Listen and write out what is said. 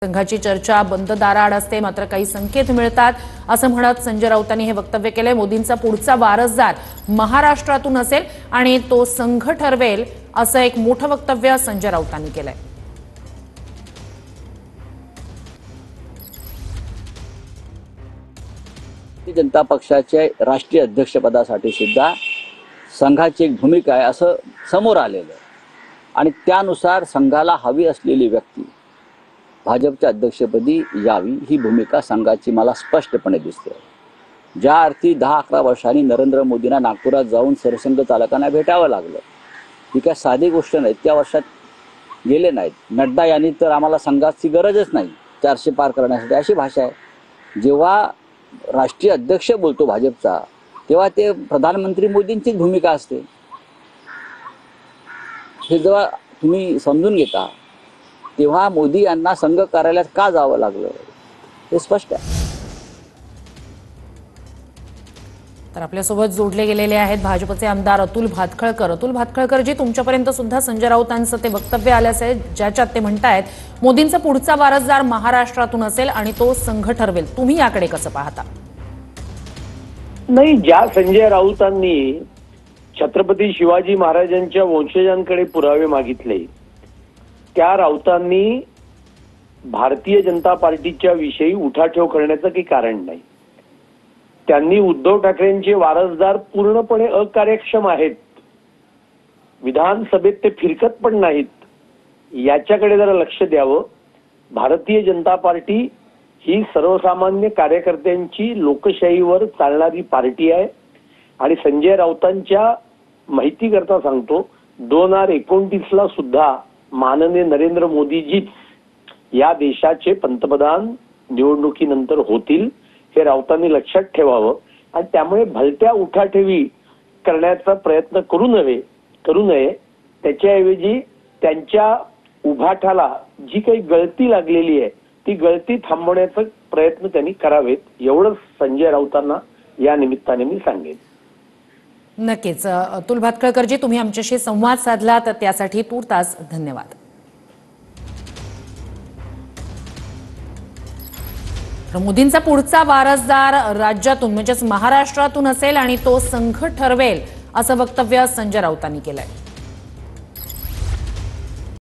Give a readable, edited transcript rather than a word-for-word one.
संघाची चर्चा बंद दाराआड असते, मात्र काही संकेत मिळतात असं म्हणत संजय राऊतांनी हे वक्तव्य केलंय। मोदींचा पुढचा वारसदार महाराष्ट्रातून असेल आणि तो संघ ठरवेल असं एक मोठं वक्तव्य संजय राऊतांनी केलंय। जनता पक्षाचे राष्ट्रीय अध्यक्षपदासाठी सुद्धा संघाची एक भूमिका आहे असं समोर आलेलं आणि त्यानुसार संघाला हवी असलेली व्यक्ती भाजपच्या अध्यक्षपदी यावी ही भूमिका संघाची मला स्पष्टपणे दिसते। ज्या अर्थी 10-11 वर्षांनी नरेंद्र मोदींना नागपुरात जाऊन सरसंघ चालकांना भेटावं लागलं, ही काय साधी गोष्ट नाही। त्या वर्षात गेले नाहीत। नड्डा यांनी तर आम्हाला संघाची गरजच नाही 400 पार करण्यासाठी अशी भाषा आहे। जेव्हा राष्ट्रीय अध्यक्ष बोलतो भाजपचा तेव्हा ते प्रधानमंत्री मोदींचीच भूमिका असते। हे जेव्हा तुम्ही समजून घेता तेव्हा मोदी यांना संघ कार्यालयात का जावं लागलं हे स्पष्ट आहे। तर आपल्यासोबत जोडले गेलेले आहेत भाजपचे आमदार अतुल भातखळकर। अतुल भातखळकर जी, तुमच्यापर्यंत सुद्धा संजय राऊतांचं ते वक्तव्य आल्याचं आहे ज्याच्यात ते म्हणतायत मोदींचा पुढचा वारसदार महाराष्ट्रातून असेल आणि तो संघ ठरवेल। तुम्ही याकडे कसं पाहता? नाही, ज्या संजय राऊतांनी छत्रपती शिवाजी महाराजांच्या वंशजांकडे पुरावे मागितले त्या राऊतांनी भारतीय जनता पार्टीच्या विषयी उठाठेव करण्याचं काही कारण नाही। त्यांनी उद्धव ठाकरेंचे वारसदार पूर्णपणे अकार्यक्षम आहेत, विधानसभेत ते फिरकत पण नाहीत, याच्याकडे जरा लक्ष द्यावं। भारतीय जनता पार्टी ही सर्वसामान्य कार्यकर्त्यांची लोकशाहीवर चालणारी पार्टी आहे आणि संजय राऊतांच्या माहितीकरता सांगतो 2029ला सुद्धा माननीय नरेंद्र मोदीजीच या देशाचे पंतप्रधान निवडणुकीनंतर होतील हे राऊतांनी लक्षात ठेवावं आणि त्यामुळे भलत्या उठाठेवी करण्याचा प्रयत्न करू नये। त्याच्याऐवजी त्यांच्या उभाठाला जी काही गळती लागलेली आहे ती गळती थांबवण्याचा प्रयत्न त्यांनी करावेत, एवढंच संजय राऊतांना या निमित्ताने मी सांगेन। नक्कीच अतुल भातखळकर जी, तुम्ही आमच्याशी संवाद साधला तर त्यासाठी तूर्तास धन्यवाद। मोदींचा पुढचा वारसदार राज्यातून म्हणजेच महाराष्ट्रातून असेल आणि तो संघ ठरवेल असं वक्तव्य संजय राऊतांनी केलंय।